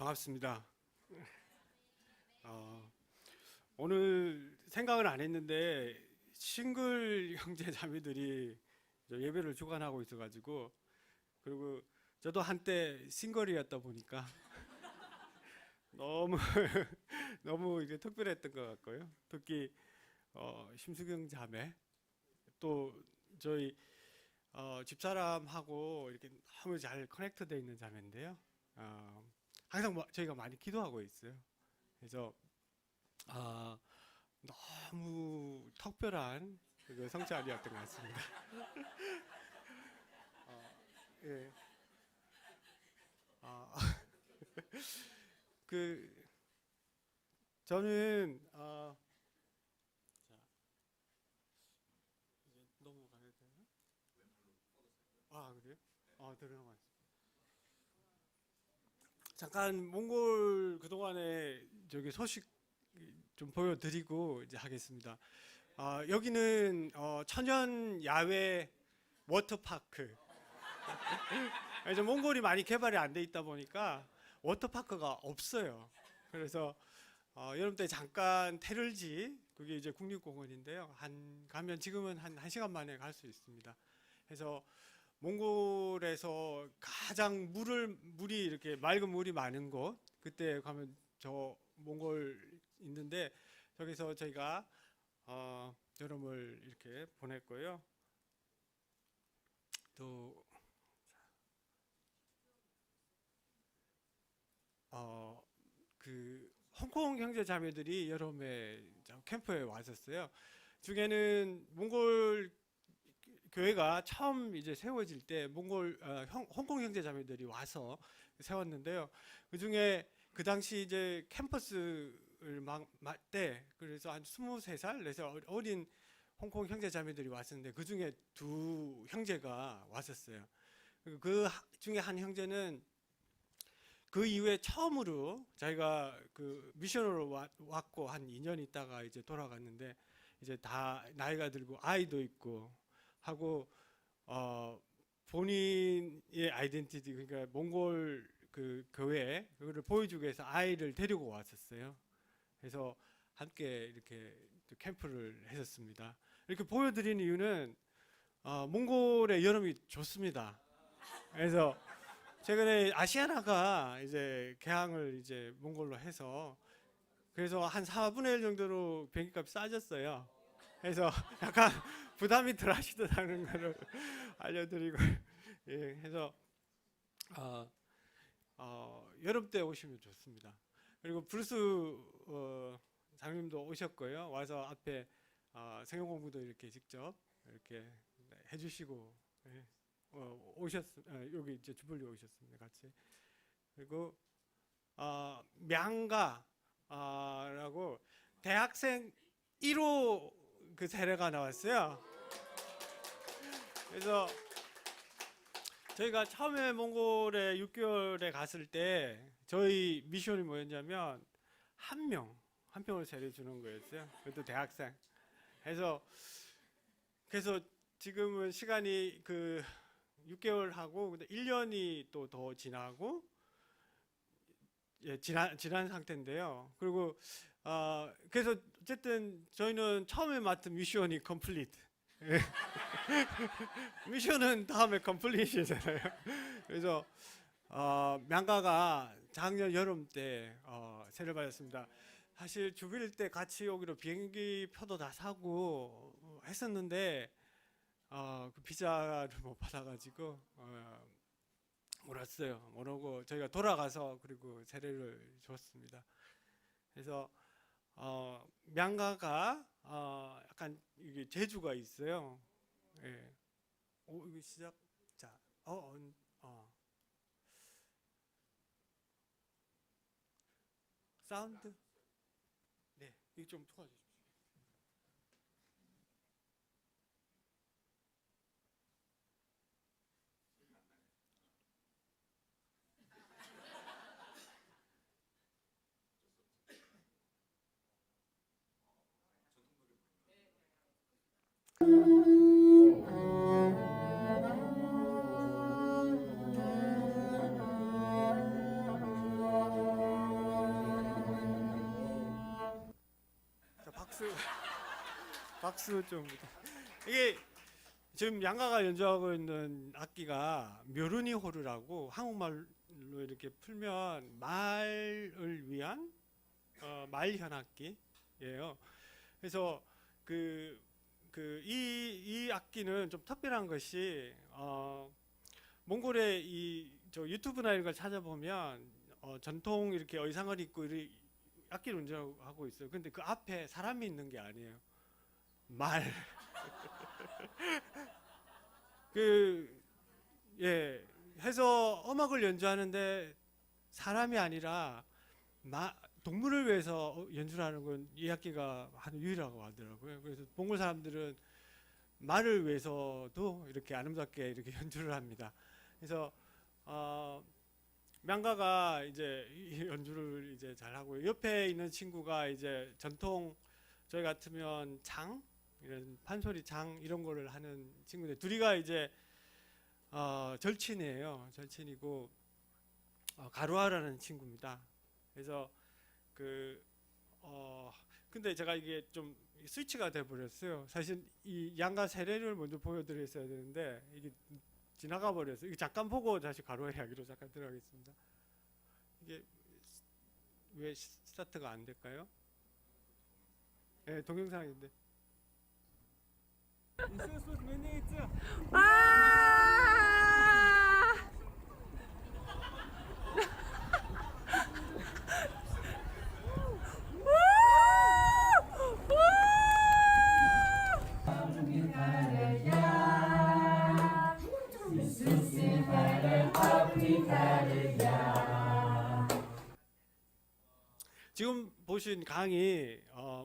반갑습니다. 오늘 생각을 안 했는데 싱글 형제 자매들이 예배를 주관하고 있어가지고, 그리고 저도 한때 싱글이었다 보니까 너무 너무 이게 특별했던 것 같고요. 특히 심수경 자매, 또 저희 집사람하고 이렇게 너무 잘 커넥트되어 있는 자매인데요. 항상 저희가 많이 기도하고 있어요. 그래서 아, 너무 특별한 그 성찬이었던 것 같습니다. 예. 아, 그 저는 이제 넘어가야 되나? 그래요? 들어가. 잠깐 몽골 그동안에 저기 소식 좀 보여드리고 이제 하겠습니다. 여기는 천연 야외 워터파크. 이제 몽골이 많이 개발이 안 돼 있다 보니까 워터파크가 없어요. 그래서 여름 때 잠깐 테를지, 그게 이제 국립공원인데요. 가면 지금은 한 1시간 만에 갈 수 있습니다. 그래서 몽골에서 가장 물이 이렇게 맑은 물이 많은 곳, 그때 가면 저 몽골 있는데, 저기서 저희가 여름을 이렇게 보냈고요. 또 그 홍콩 형제 자매들이 여름에 캠프에 왔었어요. 중에는 몽골 교회가 처음 이제 세워질 때 몽골 홍콩 형제 자매들이 와서 세웠는데요. 그 중에 그 당시 이제 캠퍼스를 때, 그래서 한 23살 그래서 어린 홍콩 형제 자매들이 왔었는데, 그 중에 두 형제가 왔었어요. 그 중에 한 형제는 그 이후에 처음으로 자기가 그 미션으로 왔고 한 2년 있다가 이제 돌아갔는데, 이제 다 나이가 들고 아이도 있고 하고 본인의 아이덴티티, 그러니까 몽골 그 교회 그거를 보여주기 위해서 아이를 데리고 왔었어요. 그래서 함께 이렇게 캠프를 했었습니다. 이렇게 보여드리는 이유는 몽골의 여름이 좋습니다. 그래서 최근에 아시아나가 이제 개항을 이제 몽골로 해서, 그래서 한 4분의 1 정도로 비행기값이 싸졌어요. 그래서 약간 부담이 덜 하시더라는 거를 알려드리고, 예, 해서 여름 때 오시면 좋습니다. 그리고 브루스 장님도 오셨고요. 와서 앞에 성경 공부도 이렇게 직접 이렇게 해주시고, 예, 여기 이제 주불리 오셨습니다. 같이. 그리고 명가라고 대학생 1호 그 세례가 나왔어요. 그래서 저희가 처음에 몽골에 6개월에 갔을 때 저희 미션이 뭐였냐면 한 명을 세례 주는 거였어요. 그것도 대학생. 그래서 지금은 시간이 그 6개월 하고 1년이 또 더 지나고, 예, 지난 상태인데요. 그리고 그래서 어쨌든 저희는 처음에 맡은 미션이 컴플리트. 미션은 다음에 컴플리트잖아요. 그래서 명가가 작년 여름 때 세례 받았습니다. 사실 주빌 때 같이 오기로 비행기 표도 다 사고 했었는데 그 비자를 못 받아가지고 못 왔어요. 못 오고 저희가 돌아가서 그리고 세례를 줬습니다. 그래서 명가가 약간 이게 재주가 있어요. 예. 이거 시작. 자, 사운드. 네, 이거 좀 도와주십시오. 박수 좀. 이게 지금 양가가 연주하고 있는 악기가 묘르니 호르라고 한국말로 이렇게 풀면 말을 위한 말 현악기예요. 그래서 이 악기는 좀 특별한 것이 몽골의 저 유튜브나 이런 걸 찾아보면 전통 이렇게 의상을 입고 악기를 연주하고 있어요. 근데 그 앞에 사람이 있는 게 아니에요. 말. 해서 음악을 연주하는데 사람이 아니라 동물을 위해서 연주를 하는 건 이 악기가 한 유일하고 하더라고요. 그래서 몽골 사람들은 말을 위해서도 이렇게 아름답게 이렇게 연주를 합니다. 그래서 명가가 이제 이 연주를 이제 잘 하고, 옆에 있는 친구가 이제 전통 저희 같으면 장 이런 판소리 장 이런 거를 하는 친구들, 둘이가 이제 절친이에요. 절친이고 가루아라는 친구입니다. 그래서 근데 제가 이게 좀 스위치가 돼 버렸어요. 사실 이 양가 세례를 먼저 보여드렸어야 되는데 이게 지나가 버렸어요. 이거 잠깐 보고 다시 가루아 이야기로 잠깐 들어가겠습니다. 이게 왜 스타트가 안 될까요? 네, 동영상인데. 지금 보신 강이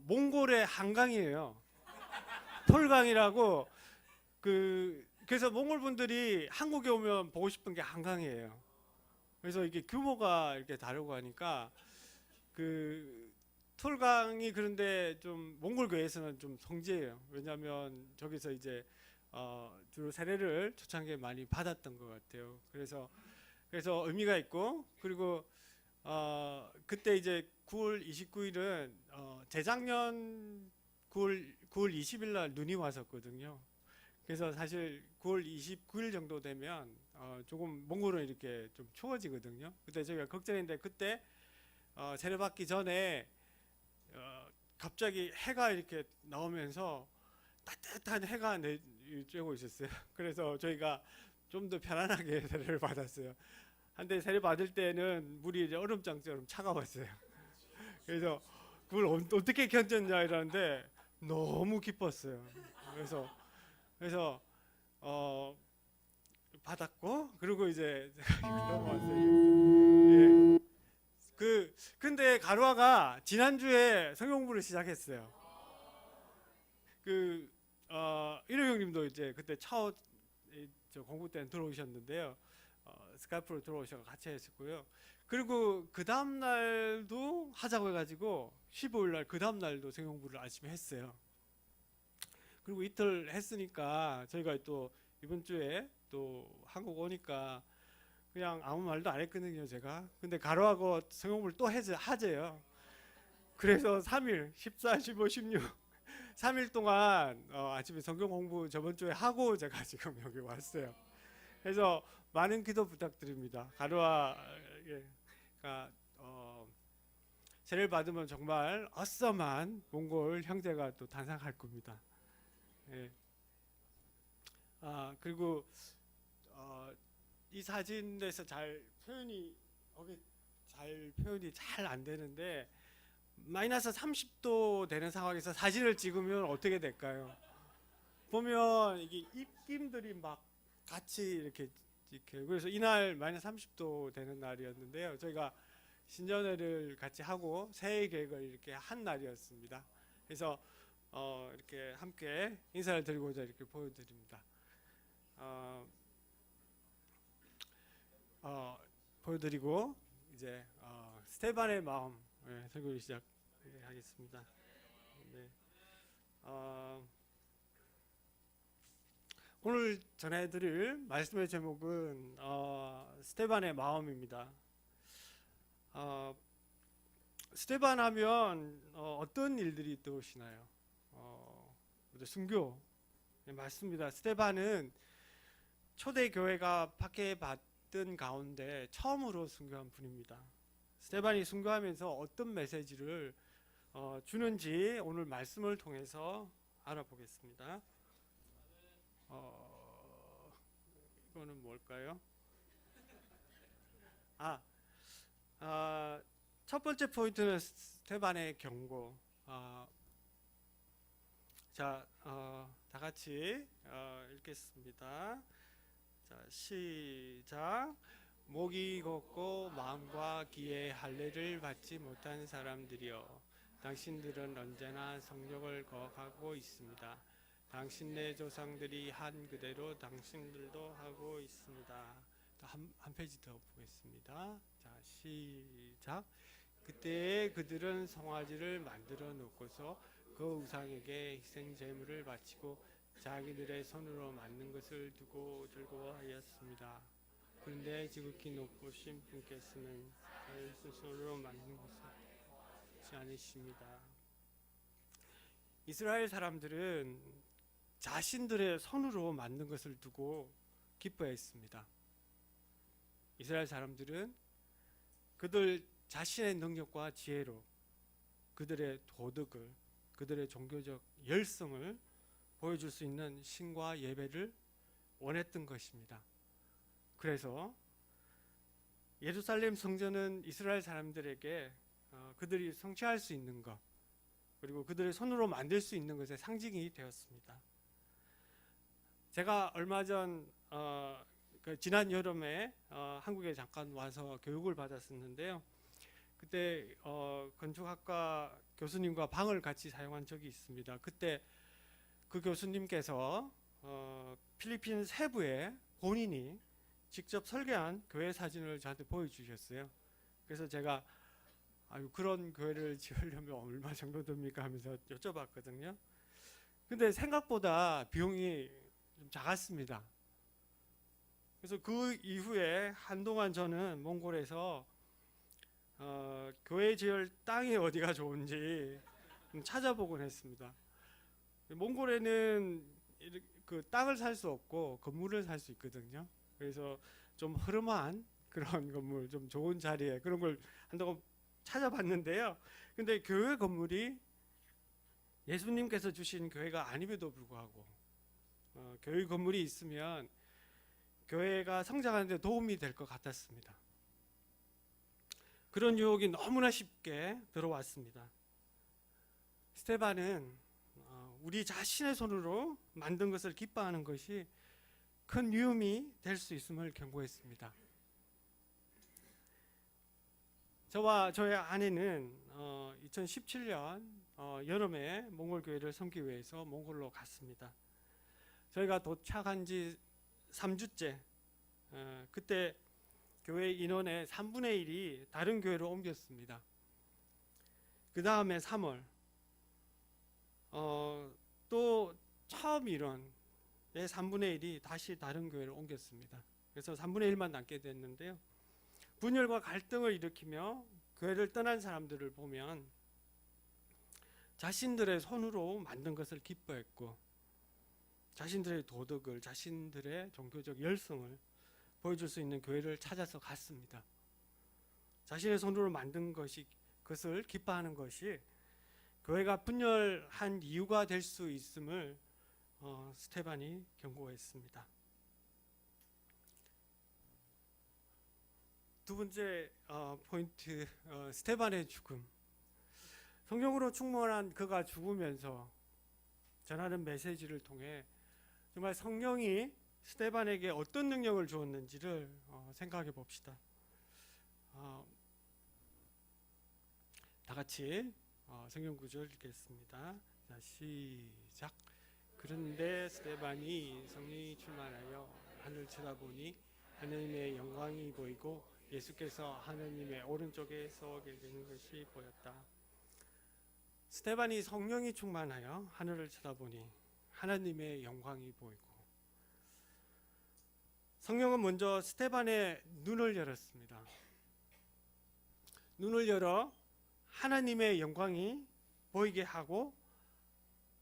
몽골의 한강이에요. 톨강이라고. 그래서 몽골 분들이 한국에 오면 보고 싶은 게 한강이에요. 그래서 이게 규모가 이렇게 다르고 하니까 톨강이, 그런데 좀 몽골 교회에서는 좀 성지예요. 왜냐하면 저기서 이제 주로 세례를 초창기에 많이 받았던 것 같아요. 그래서 의미가 있고, 그리고 그때 이제 9월 29일은 재작년 9월 20일 날 눈이 왔었거든요. 그래서 사실 9월 29일 정도 되면 조금 몽골은 이렇게 좀 추워지거든요. 그때 저희가 걱정했는데, 그때 세례받기 전에 갑자기 해가 이렇게 나오면서 따뜻한 해가 쬐고 있었어요. 그래서 저희가 좀 더 편안하게 세례를 받았어요. 한데 세례 받을 때는 물이 이제 얼음장처럼 차가웠어요. 그래서 그걸 어떻게 견뎠냐 이러는데 너무 기뻤어요. 그래서 받았고, 그리고 이제 넘어왔어요. 예. 근데 가루아가 지난주에 성경 공부를 시작했어요. 일호 형님도 이제 그때 저 공부 때는 들어오셨는데요. 스카이프로 들어오셔서 같이 했었고요. 그리고 그 다음 날도 하자고 해가지고 15일 날 그 다음 날도 성경 공부를 아침에 했어요. 그리고 이틀 했으니까 저희가 또 이번 주에 또 한국 오니까 그냥 아무 말도 안 했거든요, 제가. 근데 가루하고 성경 공부를 또 하재요. 그래서 3일, 14, 15, 16 3일 동안 아침에 성경 공부 저번 주에 하고 제가 지금 여기 왔어요. 그래서 많은 기도 부탁드립니다. 가루아가 세례를 받으면 정말 어썸한 몽골 형제가 또 탄생할 겁니다. 예. 그리고 이 사진에서 잘 표현이 잘 안 되는데, 마이너스 30도 되는 상황에서 사진을 찍으면 어떻게 될까요? 보면 이게 입김들이 막 같이 이렇게 그래서 이날 마이너스 30도 되는 날이었는데요. 저희가 신년회를 같이 하고 새해 계획을 이렇게 한 날이었습니다. 그래서 이렇게 함께 인사를 드리고자 이렇게 보여드립니다. 보여드리고 이제 스테반의 마음 설교를 시작하겠습니다. 네. 오늘 전해드릴 말씀의 제목은 스테반의 마음입니다. 스테반 하면 어떤 일들이 떠오시나요? 순교. 네, 맞습니다. 스데반은 초대 교회가 박해받던 가운데 처음으로 순교한 분입니다. 스데반이 순교하면서 어떤 메시지를 주는지 오늘 말씀을 통해서 알아보겠습니다. 이거는 뭘까요? 첫 번째 포인트는 스데반의 경고. 다 같이 읽겠습니다. 자, 시작. 목이 걷고 마음과 귀에 할례를 받지 못한 사람들이여, 당신들은 언제나 성령을 거역하고 있습니다. 당신네 조상들이 한 그대로 당신들도 하고 있습니다. 한 페이지 더 보겠습니다. 자, 시작. 그때 그들은 송아지를 만들어 놓고서 그 우상에게 희생 제물을 바치고 자기들의 손으로 만든 것을 두고 즐거워하였습니다. 그런데 지극히 높으신 분께서는 자기 스스로 만든 것을 하지 않으십니다. 이스라엘 사람들은 자신들의 손으로 만든 것을 두고 기뻐했습니다. 이스라엘 사람들은 그들 자신의 능력과 지혜로 그들의 도덕을, 그들의 종교적 열성을 보여줄 수 있는 신과 예배를 원했던 것입니다. 그래서 예루살렘 성전은 이스라엘 사람들에게 그들이 성취할 수 있는 것, 그리고 그들의 손으로 만들 수 있는 것의 상징이 되었습니다. 제가 얼마 전 지난 여름에 한국에 잠깐 와서 교육을 받았었는데요. 그때 건축학과 교수님과 방을 같이 사용한 적이 있습니다. 그때 그 교수님께서 필리핀 세부에 본인이 직접 설계한 교회 사진을 저한테 보여주셨어요. 그래서 제가 그런 교회를 지으려면 얼마 정도 듭니까 하면서 여쭤봤거든요. 근데 생각보다 비용이 좀 작았습니다. 그래서 그 이후에 한동안 저는 몽골에서 교회 지을 땅이 어디가 좋은지 찾아보곤 했습니다. 몽골에는 그 땅을 살 수 없고 건물을 살 수 있거든요. 그래서 좀 흐름한 그런 건물, 좀 좋은 자리에 그런 걸 한동안 찾아봤는데요. 근데 교회 건물이 예수님께서 주신 교회가 아님에도 불구하고 교회 건물이 있으면 교회가 성장하는 데 도움이 될 것 같았습니다. 그런 유혹이 너무나 쉽게 들어왔습니다. 스데반은 우리 자신의 손으로 만든 것을 기뻐하는 것이 큰 위험이 될 수 있음을 경고했습니다. 저와 저의 아내는 2017년 여름에 몽골 교회를 섬기기 위해서 몽골로 갔습니다. 저희가 도착한 지 3주째, 그때 교회 인원의 3분의 1이 다른 교회로 옮겼습니다. 그 다음에 3월 또 처음 인원의 3분의 1이 다시 다른 교회로 옮겼습니다. 그래서 3분의 1만 남게 됐는데요. 분열과 갈등을 일으키며 교회를 떠난 사람들을 보면 자신들의 손으로 만든 것을 기뻐했고 자신들의 도덕을, 자신들의 종교적 열성을 보여줄 수 있는 교회를 찾아서 갔습니다. 자신의 손으로 만든 것을 기뻐하는 것이 교회가 분열한 이유가 될 수 있음을 스데반이 경고했습니다. 두 번째 포인트, 스데반의 죽음. 성령으로 충만한 그가 죽으면서 전하는 메시지를 통해 정말 성령이 스데반에게 어떤 능력을 주었는지를 생각해 봅시다. 다 같이 성경 구절 읽겠습니다. 자, 시작. 그런데 스데반이 성령이 충만하여 하늘 쳐다보니 하나님의 영광이 보이고 예수께서 하나님의 오른쪽에 서 계시는 것이 보였다. 스데반이 성령이 충만하여 하늘을 쳐다보니 하나님의 영광이 보이고, 성령은 먼저 스데반의 눈을 열었습니다. 눈을 열어 하나님의 영광이 보이게 하고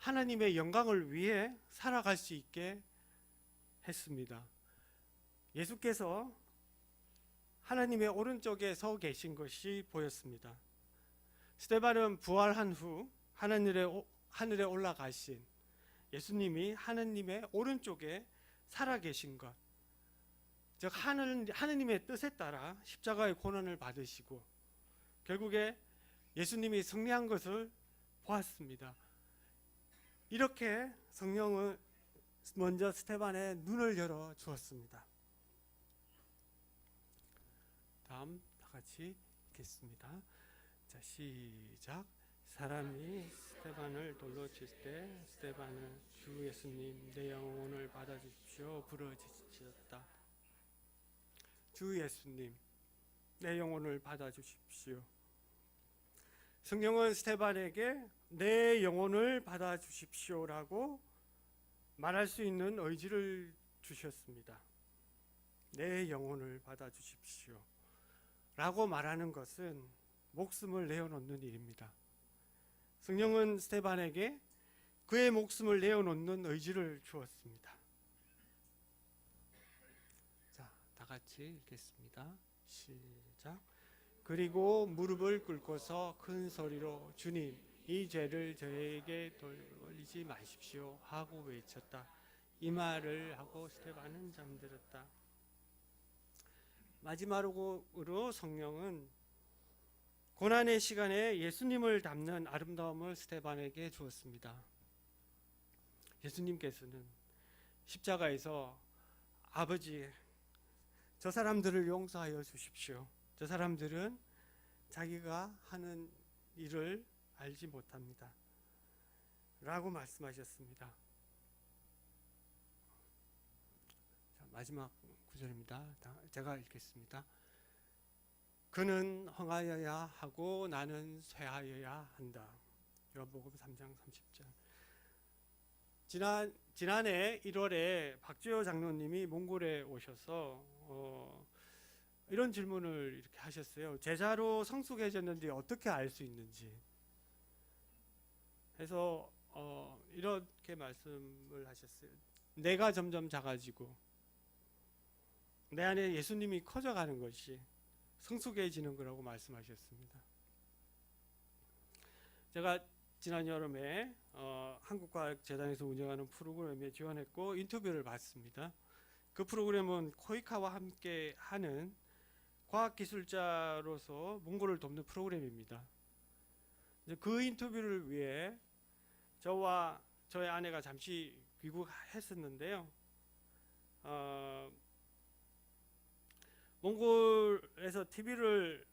하나님의 영광을 위해 살아갈 수 있게 했습니다. 예수께서 하나님의 오른쪽에 서 계신 것이 보였습니다. 스데반은 부활한 후 하늘에 올라가신 예수님이 하나님의 오른쪽에 살아계신 것, 즉 하느님의 뜻에 따라 십자가의 고난을 받으시고 결국에 예수님이 승리한 것을 보았습니다. 이렇게 성령은 먼저 스데반의 눈을 열어 주었습니다. 다음 다 같이 읽겠습니다. 자, 시작. 사람이 스데반을 돌로 칠 때 스데반은 주 예수님 내 영혼을 받아주십시오 부르짖었다. 주 예수님 내 영혼을 받아주십시오. 성령은 스데반에게 내 영혼을 받아주십시오라고 말할 수 있는 의지를 주셨습니다. 내 영혼을 받아주십시오 라고 말하는 것은 목숨을 내어놓는 일입니다. 성령은 스데반에게 그의 목숨을 내어놓는 의지를 주었습니다. 자, 다 같이 읽겠습니다. 시작. 그리고 무릎을 꿇고서 큰 소리로 주님, 이 죄를 저에게 돌리지 마십시오 하고 외쳤다. 이 말을 하고 스데반은 잠들었다. 마지막으로 성령은 고난의 시간에 예수님을 닮는 아름다움을 스데반에게 주었습니다. 예수님께서는 십자가에서 아버지, 저 사람들을 용서하여 주십시오. 저 사람들은 자기가 하는 일을 알지 못합니다. 라고 말씀하셨습니다. 자, 마지막 구절입니다. 제가 읽겠습니다. 그는 흥하여야 하고 나는 쇠하여야 한다. 요한복음 3장 30절. 지난해 1월에 박주호 장로님이 몽골에 오셔서 이런 질문을 이렇게 하셨어요. 제자로 성숙해졌는데 어떻게 알 수 있는지 해서 이렇게 말씀을 하셨어요. 내가 점점 작아지고 내 안에 예수님이 커져가는 것이 성숙해지는 거라고 말씀하셨습니다. 제가 지난 여름에 한국과학재단에서 운영하는 프로그램에 지원했고 인터뷰를 받습니다. 그 프로그램은 코이카와 함께 하는 과학기술자로서 몽골을 돕는 프로그램입니다. 그 인터뷰를 위해 저와 저의 아내가 잠시 귀국했었는데요. 몽골에서 TV를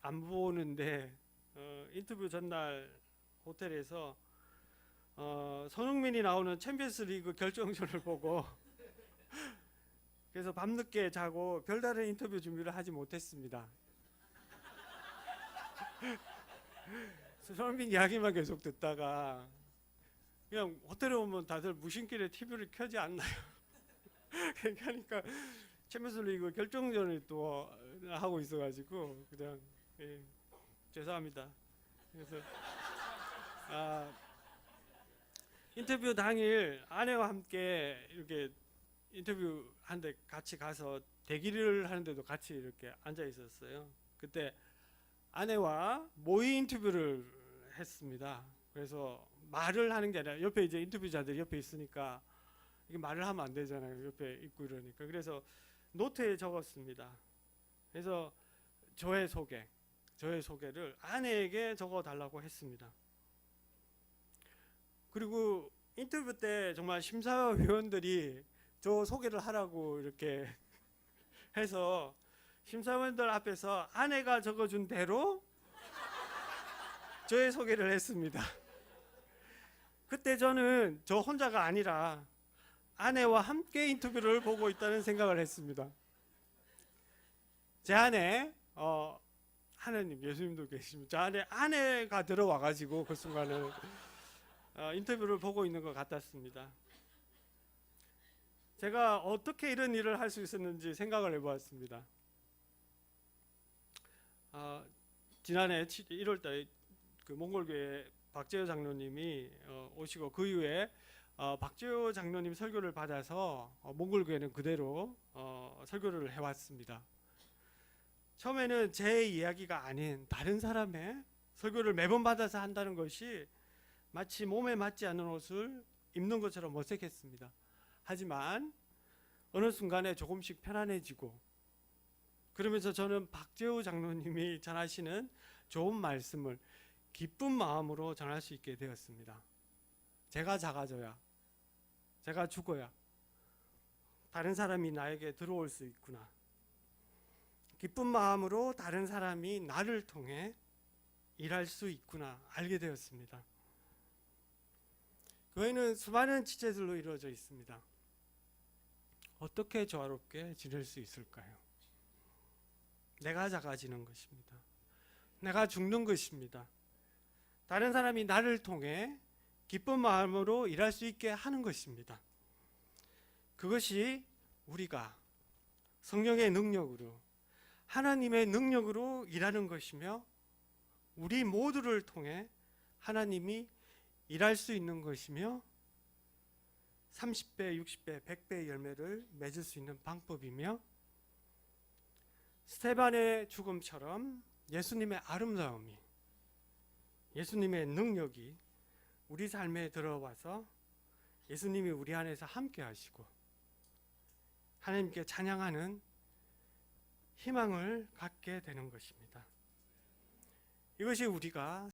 안 보는데 인터뷰 전날 호텔에서 손흥민이 나오는 챔피언스 리그 결정전을 보고 그래서 밤늦게 자고 별다른 인터뷰 준비를 하지 못했습니다. 손흥민 이야기만 계속 듣다가 그냥 호텔에 오면 다들 무심결에 TV를 켜지 않나요? 그러니까 챔피언스 리그 결정전을 또 하고 있어가지고 그냥 죄송합니다. 그래서 인터뷰 당일 아내와 함께 이렇게 인터뷰 하는데 같이 가서 대기를 하는데도 같이 이렇게 앉아 있었어요. 그때 아내와 모의 인터뷰를 했습니다. 그래서 말을 하는 게 아니라 옆에 이제 인터뷰자들이 옆에 있으니까 이게 말을 하면 안 되잖아요. 옆에 있고 이러니까. 그래서 노트에 적었습니다. 그래서 저의 소개를 아내에게 적어달라고 했습니다. 그리고 인터뷰 때 정말 심사위원들이 저 소개를 하라고 이렇게 해서 심사위원들 앞에서 아내가 적어준 대로 저의 소개를 했습니다. 그때 저는 저 혼자가 아니라 아내와 함께 인터뷰를 보고 있다는 생각을 했습니다. 제 안에 하나님, 예수님도 계십니다. 저 안에 아내가 들어와가지고 그 순간에 인터뷰를 보고 있는 것 같았습니다. 제가 어떻게 이런 일을 할 수 있었는지 생각을 해보았습니다. 지난해 1월달에 그 몽골교회 박재호 장로님이 오시고 그 이후에 박재호 장로님 설교를 받아서 몽골교회는 그대로 설교를 해왔습니다. 처음에는 제 이야기가 아닌 다른 사람의 설교를 매번 받아서 한다는 것이 마치 몸에 맞지 않는 옷을 입는 것처럼 어색했습니다. 하지만 어느 순간에 조금씩 편안해지고, 그러면서 저는 박재호 장로님이 전하시는 좋은 말씀을 기쁜 마음으로 전할 수 있게 되었습니다. 제가 작아져야, 제가 죽어야 다른 사람이 나에게 들어올 수 있구나. 기쁜 마음으로 다른 사람이 나를 통해 일할 수 있구나 알게 되었습니다. 교회는 수많은 지체들로 이루어져 있습니다. 어떻게 조화롭게 지낼 수 있을까요? 내가 작아지는 것입니다. 내가 죽는 것입니다. 다른 사람이 나를 통해 기쁜 마음으로 일할 수 있게 하는 것입니다. 그것이 우리가 성령의 능력으로, 하나님의 능력으로 일하는 것이며, 우리 모두를 통해 하나님이 일할 수 있는 것이며 30배, 60배, 100배의 열매를 맺을 수 있는 방법이며, 스데반의 죽음처럼 예수님의 아름다움이, 예수님의 능력이 우리 삶에 들어와서 예수님이 우리 안에서 함께 하시고 하나님께 찬양하는 희망을 갖게 되는 것입니다. 이것이 우리가